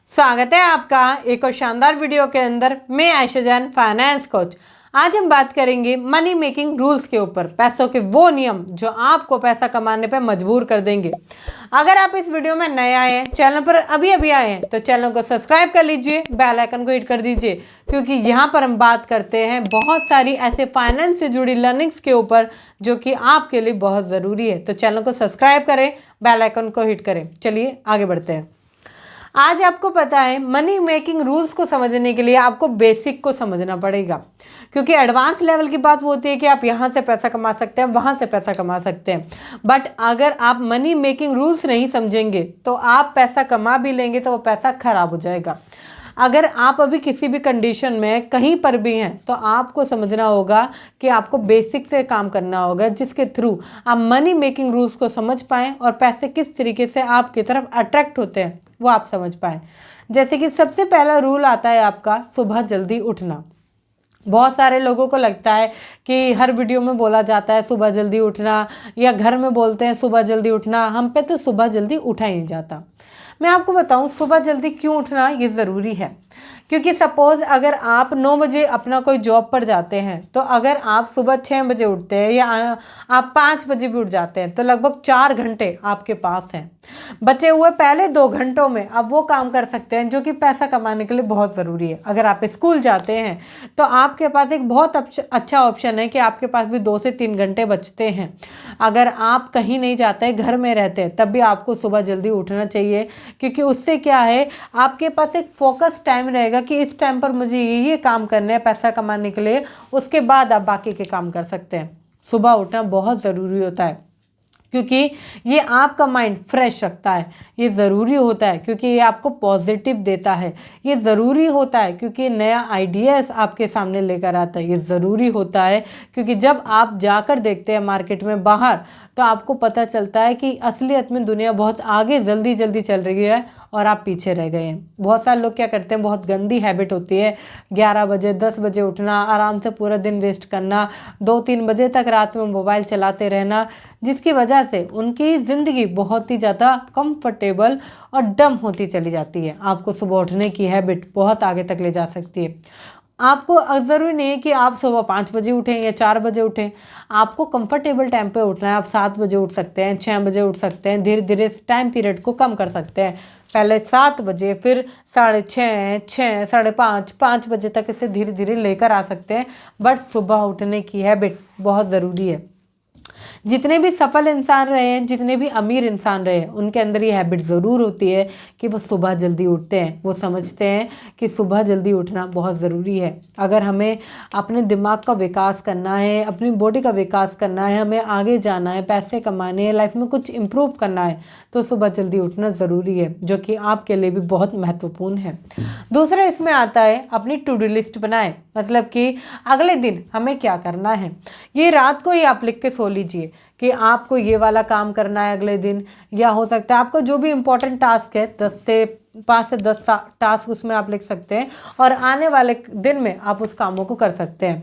स्वागत है आपका एक और शानदार वीडियो के अंदर। मैं आयशा जैन, फाइनेंस कोच। आज हम बात करेंगे मनी मेकिंग रूल्स के ऊपर, पैसों के वो नियम जो आपको पैसा कमाने पे मजबूर कर देंगे। अगर आप इस वीडियो में नए आए हैं, चैनल पर अभी अभी आए हैं, तो चैनल को सब्सक्राइब कर लीजिए, बेल आइकन को हिट कर दीजिए, क्योंकि यहाँ पर हम बात करते हैं बहुत सारी ऐसे फाइनेंस से जुड़ी लर्निंग्स के ऊपर जो कि आपके लिए बहुत ज़रूरी है। तो चैनल को सब्सक्राइब करें, बेल आइकन को हिट करें। चलिए आगे बढ़ते हैं। आज आपको पता है मनी मेकिंग रूल्स को समझने के लिए आपको बेसिक को समझना पड़ेगा, क्योंकि एडवांस लेवल की बात होती है कि आप यहाँ से पैसा कमा सकते हैं, वहाँ से पैसा कमा सकते हैं। बट अगर आप मनी मेकिंग रूल्स नहीं समझेंगे तो आप पैसा कमा भी लेंगे तो वो पैसा खराब हो जाएगा। अगर आप अभी किसी भी कंडीशन में कहीं पर भी हैं तो आपको समझना होगा कि आपको बेसिक से काम करना होगा, जिसके थ्रू आप मनी मेकिंग रूल्स को समझ पाएँ और पैसे किस तरीके से आपकी तरफ अट्रैक्ट होते हैं वो आप समझ पाएँ। जैसे कि सबसे पहला रूल आता है आपका सुबह जल्दी उठना। बहुत सारे लोगों को लगता है कि हर वीडियो में बोला जाता है सुबह जल्दी उठना, या घर में बोलते हैं सुबह जल्दी उठना, हम पे तो सुबह जल्दी उठा ही नहीं जाता। मैं आपको बताऊं सुबह जल्दी क्यों उठना ये ज़रूरी है, क्योंकि सपोज़ अगर आप 9 बजे अपना कोई जॉब पर जाते हैं तो अगर आप सुबह 6 बजे उठते हैं या आप 5 बजे भी उठ जाते हैं तो लगभग 4 घंटे आपके पास हैं। बचे हुए पहले 2 घंटों में आप वो काम कर सकते हैं जो कि पैसा कमाने के लिए बहुत ज़रूरी है। अगर आप स्कूल जाते हैं तो आपके पास एक बहुत अच्छा ऑप्शन है कि आपके पास भी 2 से 3 घंटे बचते हैं। अगर आप कहीं नहीं जाते, घर में रहते हैं, तब भी आपको सुबह जल्दी उठना चाहिए, क्योंकि उससे क्या है आपके पास एक फोकस टाइम रहेगा कि इस टाइम पर मुझे ये काम करने हैं पैसा कमाने के लिए। उसके बाद आप बाकी के काम कर सकते हैं। सुबह उठना बहुत ज़रूरी होता है, क्योंकि ये आपका माइंड फ्रेश रखता है। ये ज़रूरी होता है क्योंकि ये आपको पॉजिटिव देता है। ये ज़रूरी होता है क्योंकि नया आइडियाज़ आपके सामने लेकर आता है। ये ज़रूरी होता है क्योंकि जब आप जाकर देखते हैं मार्केट में बाहर तो आपको पता चलता है कि असलियत में दुनिया बहुत आगे जल्दी जल्दी चल रही है और आप पीछे रह गए हैं। बहुत सारे लोग क्या करते हैं, बहुत गंदी हैबिट होती है 11 बजे 10 बजे उठना, आराम से पूरा दिन वेस्ट करना, 2-3 बजे तक रात में मोबाइल चलाते रहना, जिसकी वजह से उनकी ज़िंदगी बहुत ही ज़्यादा कंफर्टेबल और डम होती चली जाती है। आपको सुबह उठने की हैबिट बहुत आगे तक ले जा सकती है। आपको ज़रूरी नहीं है कि आप सुबह 5 बजे उठें या 4 बजे उठें। आपको कंफर्टेबल टाइम पे उठना है। आप 7 बजे उठ सकते हैं, 6 बजे उठ सकते हैं। धीरे धीरे इस टाइम पीरियड को कम कर सकते हैं। पहले 7 बजे, फिर 6:30, 6, 5:30, 5 बजे तक इसे धीरे धीरे लेकर आ सकते हैं। बट सुबह उठने की हैबिट बहुत ज़रूरी है। जितने भी सफल इंसान रहे हैं, जितने भी अमीर इंसान रहे हैं, उनके अंदर ये हैबिट ज़रूर होती है कि वो सुबह जल्दी उठते हैं। वो समझते हैं कि सुबह जल्दी उठना बहुत ज़रूरी है। अगर हमें अपने दिमाग का विकास करना है, अपनी बॉडी का विकास करना है, हमें आगे जाना है, पैसे कमाने हैं, लाइफ में कुछ इम्प्रूव करना है, तो सुबह जल्दी उठना ज़रूरी है, जो कि आपके लिए भी बहुत महत्वपूर्ण है। दूसरा इसमें आता है अपनी टू डू लिस्ट बनाएं। मतलब कि अगले दिन हमें क्या करना है, ये रात को ही आप लिख के सो लीजिए कि आपको ये वाला काम करना है अगले दिन। या हो सकता है आपको जो भी इम्पोर्टेंट टास्क है 5 से 10 टास्क उसमें आप लिख सकते हैं और आने वाले दिन में आप उस कामों को कर सकते हैं।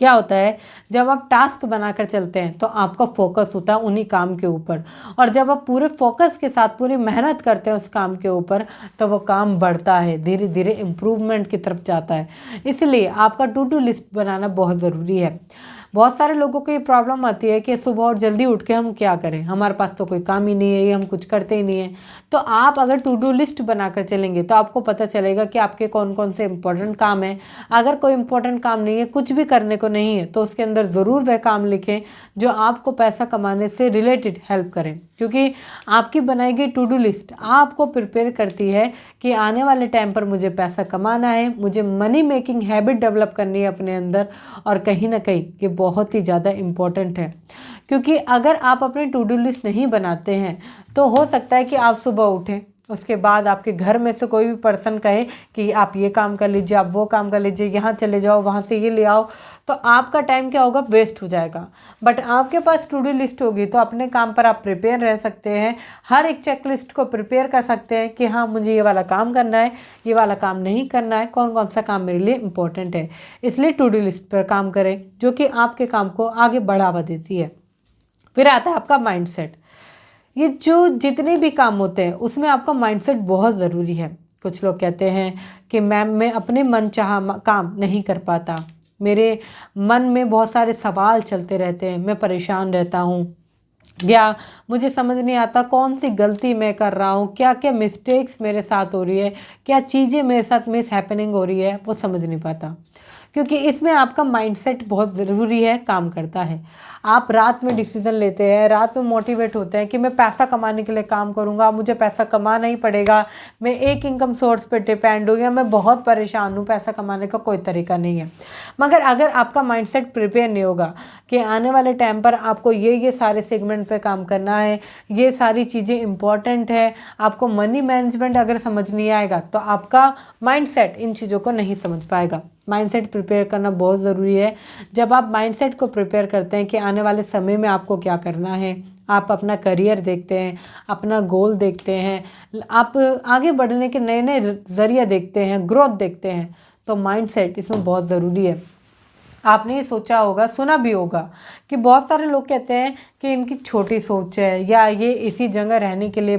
क्या होता है, जब आप टास्क बनाकर चलते हैं तो आपका फोकस होता है उन्हीं काम के ऊपर, और जब आप पूरे फोकस के साथ पूरी मेहनत करते हैं उस काम के ऊपर तो वो काम बढ़ता है, धीरे धीरे इम्प्रूवमेंट की तरफ जाता है। इसलिए आपका टू डू लिस्ट बनाना बहुत ज़रूरी है। बहुत सारे लोगों को ये प्रॉब्लम आती है कि सुबह और जल्दी उठ के हम क्या करें, हमारे पास तो कोई काम ही नहीं है, ये हम कुछ करते ही नहीं है। तो आप अगर टू डू लिस्ट बनाकर चलेंगे तो आपको पता चलेगा कि आपके कौन कौन से इंपॉर्टेंट काम हैं। अगर कोई इंपॉर्टेंट काम नहीं है, कुछ भी करने को नहीं है, तो उसके अंदर ज़रूर वह काम लिखें जो आपको पैसा कमाने से रिलेटेड हेल्प करें, क्योंकि आपकी बनाई गई टू डू लिस्ट आपको प्रिपेयर करती है कि आने वाले टाइम पर मुझे पैसा कमाना है, मुझे मनी मेकिंग हैबिट डेवलप करनी है अपने अंदर। और कहीं ना कहीं ये बहुत ही ज़्यादा इम्पॉर्टेंट है, क्योंकि अगर आप अपनी टू डू लिस्ट नहीं बनाते हैं तो हो सकता है कि आप सुबह उठें, उसके बाद आपके घर में से कोई भी पर्सन कहे कि आप ये काम कर लीजिए, आप वो काम कर लीजिए, यहाँ चले जाओ, वहाँ से ये ले आओ, तो आपका टाइम क्या होगा, वेस्ट हो जाएगा। बट आपके पास टू डू लिस्ट होगी तो अपने काम पर आप प्रिपेयर रह सकते हैं। हर एक चेक लिस्ट को प्रिपेयर कर सकते हैं कि हाँ मुझे ये वाला काम करना है, ये वाला काम नहीं करना है, कौन कौन सा काम मेरे लिए इम्पोर्टेंट है। इसलिए टू डू लिस्ट पर काम करें, जो कि आपके काम को आगे बढ़ावा देती है। फिर आता है आपका माइंडसेट। ये जो जितने भी काम होते हैं उसमें आपका माइंडसेट बहुत ज़रूरी है। कुछ लोग कहते हैं कि मैम मैं अपने मनचाहा काम नहीं कर पाता, मेरे मन में बहुत सारे सवाल चलते रहते हैं, मैं परेशान रहता हूँ, या मुझे समझ नहीं आता कौन सी गलती मैं कर रहा हूँ, क्या क्या मिस्टेक्स मेरे साथ हो रही है, क्या चीज़ें मेरे साथ मिस हैपनिंग हो रही है, वो समझ नहीं पाता। क्योंकि इसमें आपका माइंडसेट बहुत ज़रूरी है, काम करता है। आप रात में डिसीजन लेते हैं, रात में मोटिवेट होते हैं कि मैं पैसा कमाने के लिए काम करूँगा, मुझे पैसा कमाना ही पड़ेगा, मैं एक इनकम सोर्स पे डिपेंड हूँ, या मैं बहुत परेशान हूँ, पैसा कमाने का कोई तरीका नहीं है। मगर अगर आपका माइंडसेट प्रिपेयर नहीं होगा कि आने वाले टाइम पर आपको ये सारे सेगमेंट पे काम करना है, ये सारी चीज़ें इंपॉर्टेंट है, आपको मनी मैनेजमेंट अगर समझ नहीं आएगा तो आपका माइंडसेट इन चीज़ों को नहीं समझ पाएगा। माइंडसेट प्रिपेयर करना बहुत ज़रूरी है। जब आप माइंडसेट को प्रिपेयर करते हैं कि आने वाले समय में आपको क्या करना है, आप अपना करियर देखते हैं, अपना गोल देखते हैं, आप आगे बढ़ने के नए नए ज़रिए देखते हैं, ग्रोथ देखते हैं, तो माइंडसेट इसमें बहुत ज़रूरी है। आपने ये सोचा होगा, सुना भी होगा कि बहुत सारे लोग कहते हैं कि इनकी छोटी सोच है, या ये इसी जगह रहने के लिए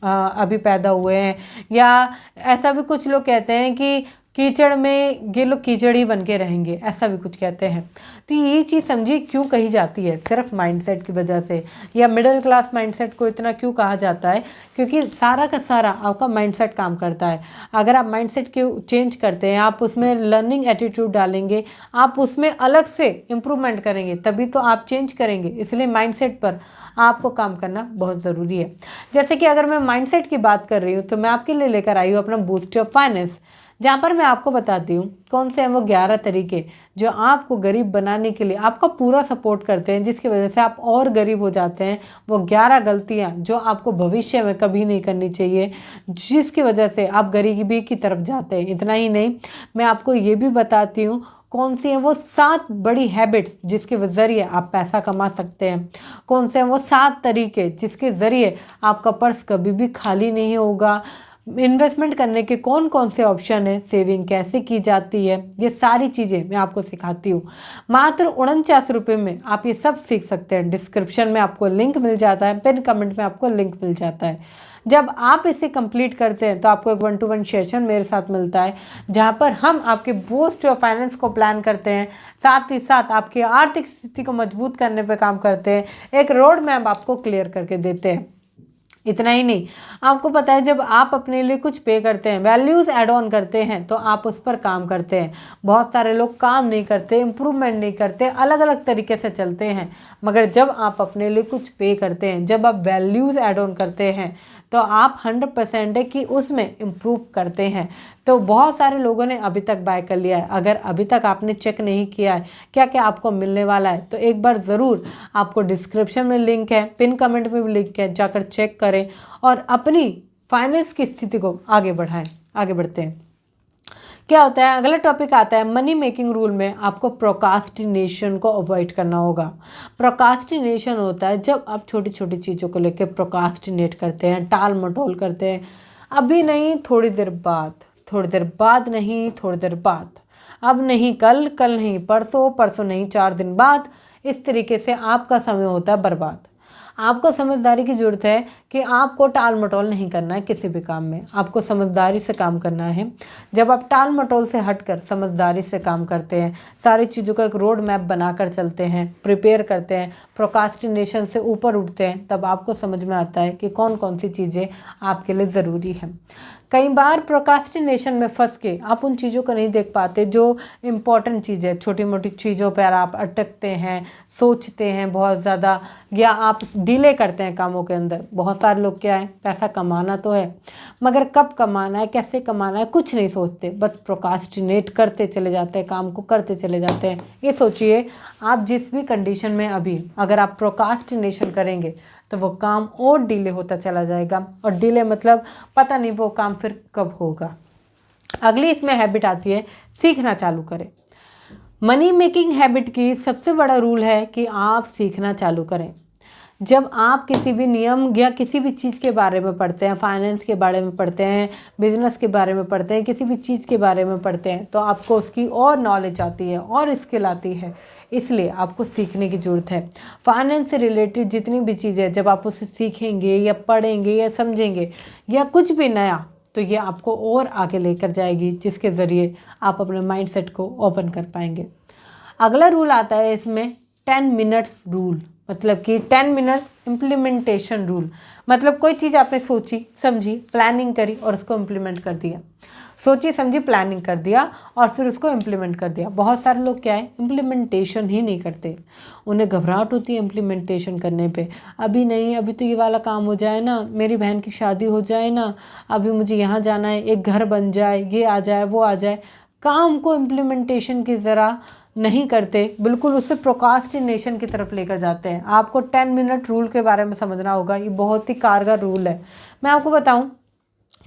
अभी पैदा हुए हैं, या ऐसा भी कुछ लोग कहते हैं कि कीचड़ में ये लोग कीचड़ ही बन के रहेंगे, ऐसा भी कुछ कहते हैं। तो ये चीज़ समझिए क्यों कही जाती है, सिर्फ माइंडसेट की वजह से, या मिडिल क्लास माइंडसेट को इतना क्यों कहा जाता है, क्योंकि सारा का सारा आपका माइंडसेट काम करता है। अगर आप माइंडसेट को चेंज करते हैं, आप उसमें लर्निंग एटीट्यूड डालेंगे, आप उसमें अलग से इम्प्रूवमेंट करेंगे, तभी तो आप चेंज करेंगे। इसलिए माइंडसेट पर आपको काम करना बहुत ज़रूरी है। जैसे कि अगर मैं माइंडसेट की बात कर रही हूँ तो मैं आपके लिए लेकर आई हूँ अपना बूस्ट ऑफ फाइनेंस, जहाँ पर मैं आपको बताती हूँ कौन से हैं वो 11 तरीके जो आपको गरीब बनाने के लिए आपका पूरा सपोर्ट करते हैं, जिसकी वजह से आप और गरीब हो जाते हैं। वो 11 गलतियाँ जो आपको भविष्य में कभी नहीं करनी चाहिए, जिसकी वजह से आप गरीबी की तरफ जाते हैं। इतना ही नहीं, मैं आपको ये भी बताती हूँ कौन सी हैं वो 7 बड़ी हैबिट्स जिसके ज़रिए आप पैसा कमा सकते हैं, कौन से हैं वो 7 तरीके जिसके ज़रिए आपका पर्स कभी भी खाली नहीं होगा, इन्वेस्टमेंट करने के कौन कौन से ऑप्शन है, सेविंग कैसे की जाती है, ये सारी चीज़ें मैं आपको सिखाती हूँ। मात्र 49 रुपये में आप ये सब सीख सकते हैं। डिस्क्रिप्शन में आपको लिंक मिल जाता है, पिन कमेंट में आपको लिंक मिल जाता है। जब आप इसे कंप्लीट करते हैं तो आपको एक 1-to-1 सेशन मेरे साथ मिलता है, जहाँ पर हम आपके बूस्ट योर फाइनेंस को प्लान करते हैं, साथ ही साथ आपकी आर्थिक स्थिति को मजबूत करने पर काम करते हैं, एक रोड मैप आपको क्लियर करके देते हैं। इतना ही नहीं, आपको पता है जब आप अपने लिए कुछ पे करते हैं, वैल्यूज़ ऐड ऑन करते हैं, तो आप उस पर काम करते हैं। बहुत सारे लोग काम नहीं करते, इम्प्रूवमेंट नहीं करते, अलग अलग तरीके से चलते हैं। मगर जब आप अपने लिए कुछ पे करते हैं, जब आप वैल्यूज़ ऐड ऑन करते हैं, तो आप 100% है कि उसमें इम्प्रूव करते हैं। तो बहुत सारे लोगों ने अभी तक बाय कर लिया है। अगर अभी तक आपने चेक नहीं किया है क्या क्या आपको मिलने वाला है, तो एक बार ज़रूर, आपको डिस्क्रिप्शन में लिंक है, पिन कमेंट में भी लिंक है, जाकर चेक करें और अपनी फाइनेंस की स्थिति को आगे बढ़ाएं। आगे बढ़ते हैं। क्या होता है, अगला टॉपिक आता है मनी मेकिंग रूल में आपको प्रोकास्टिनेशन को अवॉइड करना होगा। प्रोकास्टिनेशन होता है जब आप छोटी छोटी चीज़ों को लेकर प्रोकास्टिनेट करते हैं, टाल मटोल करते हैं, अभी नहीं थोड़ी देर बाद, थोड़ी देर बाद नहीं थोड़ी देर बाद, अब नहीं कल, कल नहीं परसों, परसों नहीं 4 दिन बाद। इस तरीके से आपका समय होता है बर्बाद। आपको समझदारी की ज़रूरत है कि आपको टाल मटोल नहीं करना है किसी भी काम में, आपको समझदारी से काम करना है। जब आप टाल मटोल से हटकर समझदारी से काम करते हैं, सारी चीज़ों का एक रोड मैप बनाकर चलते हैं, प्रिपेयर करते हैं, प्रोकास्टिनेशन से ऊपर उठते हैं, तब आपको समझ में आता है कि कौन कौन सी चीज़ें आपके लिए ज़रूरी हैं। कई बार प्रोकास्टिनेशन में फंस के आप उन चीज़ों को नहीं देख पाते जो इम्पॉर्टेंट चीज़ है। छोटी मोटी चीज़ों पर आप अटकते हैं, सोचते हैं बहुत ज़्यादा, या आप डिले करते हैं कामों के अंदर। बहुत सारे लोग क्या है, पैसा कमाना तो है मगर कब कमाना है, कैसे कमाना है, कुछ नहीं सोचते, बस प्रोकास्टिनेट करते चले जाते हैं, काम को करते चले जाते हैं। ये सोचिए आप जिस भी कंडीशन में अभी अगर आप प्रोकास्टिनेशन करेंगे तो वो काम और डिले होता चला जाएगा, और डिले मतलब पता नहीं वो काम फिर कब होगा। अगली इसमें हैबिट आती है सीखना चालू करें। मनी मेकिंग हैबिट की सबसे बड़ा रूल है कि आप सीखना चालू करें। जब आप किसी भी नियम या किसी भी चीज़ के बारे में पढ़ते हैं, फाइनेंस के बारे में पढ़ते हैं, बिजनेस के बारे में पढ़ते हैं, किसी भी चीज़ के बारे में पढ़ते हैं, तो आपको उसकी और नॉलेज आती है और स्किल आती है। इसलिए आपको सीखने की ज़रूरत है। फाइनेंस से रिलेटेड जितनी भी चीज़ें जब आप उसे सीखेंगे या पढ़ेंगे या समझेंगे या कुछ भी नया, तो ये आपको और आगे लेकर जाएगी, जिसके ज़रिए आप अपने माइंडसेट को ओपन कर पाएंगे। अगला रूल आता है इसमें 10 मिनट्स रूल, मतलब कि 10 मिनट्स इम्प्लीमेंटेशन रूल। मतलब कोई चीज़ आपने सोची समझी, प्लानिंग करी और उसको इम्प्लीमेंट कर दिया। सोची समझी प्लानिंग कर दिया और फिर उसको इम्प्लीमेंट कर दिया। बहुत सारे लोग क्या है, इम्प्लीमेंटेशन ही नहीं करते। उन्हें घबराहट होती है इम्प्लीमेंटेशन करने पे। अभी नहीं, अभी तो ये वाला काम हो जाए ना, मेरी बहन की शादी हो जाए ना, अभी मुझे यहाँ जाना है, एक घर बन जाए, ये आ जाए वो आ जाए। काम को इम्प्लीमेंटेशन की ज़रा नहीं करते, बिल्कुल उससे प्रोकास्टिनेशन की तरफ लेकर जाते हैं। आपको 10 मिनट रूल के बारे में समझना होगा। ये बहुत ही कारगर रूल है। मैं आपको बताऊं,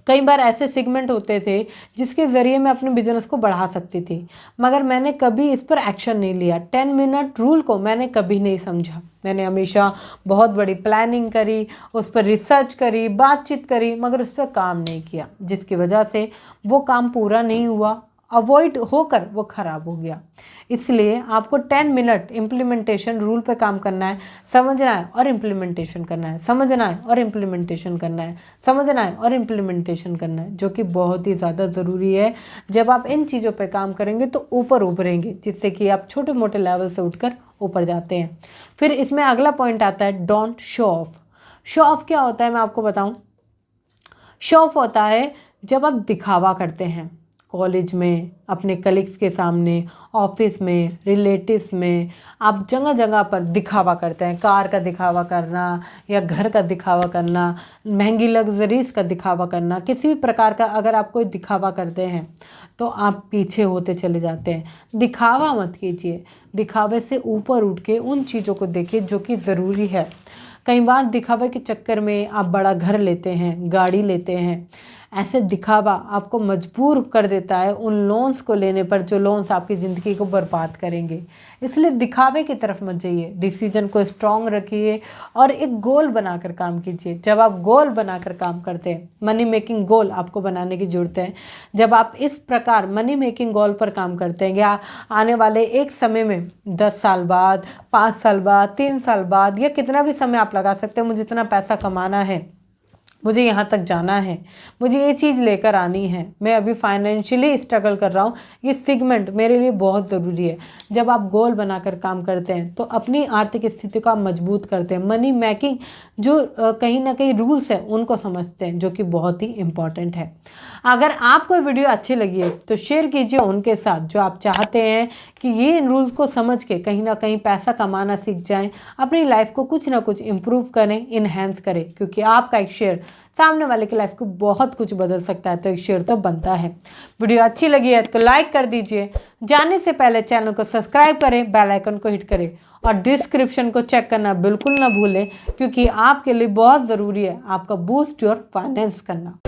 कई बार ऐसे सेगमेंट होते थे जिसके ज़रिए मैं अपने बिजनेस को बढ़ा सकती थी, मगर मैंने कभी इस पर एक्शन नहीं लिया। 10 मिनट रूल को मैंने कभी नहीं समझा। मैंने हमेशा बहुत बड़ी प्लानिंग करी, उस पर रिसर्च करी, बातचीत करी, मगर उस पर काम नहीं किया, जिसकी वजह से वो काम पूरा नहीं हुआ, अवॉइड होकर वो ख़राब हो गया। इसलिए आपको 10 मिनट इम्प्लीमेंटेशन रूल पे काम करना है, समझना है और इम्प्लीमेंटेशन करना है, समझना है और इम्प्लीमेंटेशन करना है, समझना है और इम्प्लीमेंटेशन करना है, जो कि बहुत ही ज़्यादा ज़रूरी है। जब आप इन चीज़ों पे काम करेंगे तो ऊपर उभरेंगे, जिससे कि आप छोटे मोटे लेवल से उठकर ऊपर जाते हैं। फिर इसमें अगला पॉइंट आता है don't show off. Show off क्या होता है मैं आपको बताऊँ। शो ऑफ होता है जब आप दिखावा करते हैं, कॉलेज में, अपने कलीग्स के सामने, ऑफिस में, रिलेटिव्स में, आप जगह जगह पर दिखावा करते हैं। कार का दिखावा करना या घर का दिखावा करना, महंगी लग्जरीज का दिखावा करना, किसी भी प्रकार का अगर आप कोई दिखावा करते हैं तो आप पीछे होते चले जाते हैं। दिखावा मत कीजिए, दिखावे से ऊपर उठ के उन चीज़ों को देखिए जो कि ज़रूरी है। कई बार दिखावे के चक्कर में आप बड़ा घर लेते हैं, गाड़ी लेते हैं। ऐसे दिखावा आपको मजबूर कर देता है उन लोन्स को लेने पर, जो लोन्स आपकी ज़िंदगी को बर्बाद करेंगे। इसलिए दिखावे की तरफ मत जाइए, डिसीजन को स्ट्रॉन्ग रखिए और एक गोल बनाकर काम कीजिए। जब आप गोल बनाकर काम करते हैं, मनी मेकिंग गोल आपको बनाने की ज़रूरत है। जब आप इस प्रकार मनी मेकिंग गोल पर काम करते हैं, या आने वाले एक समय में 10 साल बाद, 5 साल बाद, 3 साल बाद, या कितना भी समय आप लगा सकते हैं, मुझे इतना पैसा कमाना है, मुझे यहाँ तक जाना है, मुझे ये चीज़ लेकर आनी है, मैं अभी फाइनेंशियली स्ट्रगल कर रहा हूँ, ये सेगमेंट मेरे लिए बहुत ज़रूरी है। जब आप गोल बनाकर काम करते हैं तो अपनी आर्थिक स्थिति को आप मजबूत करते हैं। मनी मेकिंग जो कहीं ना कहीं रूल्स हैं उनको समझते हैं, जो कि बहुत ही इम्पॉर्टेंट है। अगर आपको वीडियो अच्छी लगी है तो शेयर कीजिए उनके साथ जो आप चाहते हैं कि ये इन रूल्स को समझ के कहीं ना कहीं पैसा कमाना सीख जाएं, अपनी लाइफ को कुछ ना कुछ इम्प्रूव करें, इन्हेंस करें, क्योंकि आपका एक शेयर सामने वाले की लाइफ को बहुत कुछ बदल सकता है। तो एक शेयर तो बनता है। वीडियो अच्छी लगी है तो लाइक कर दीजिए। जाने से पहले चैनल को सब्सक्राइब करें, बेल आइकन को हिट करें और डिस्क्रिप्शन को चेक करना बिल्कुल ना भूलें, क्योंकि आपके लिए बहुत ज़रूरी है आपका बूस्ट योर फाइनेंस करना।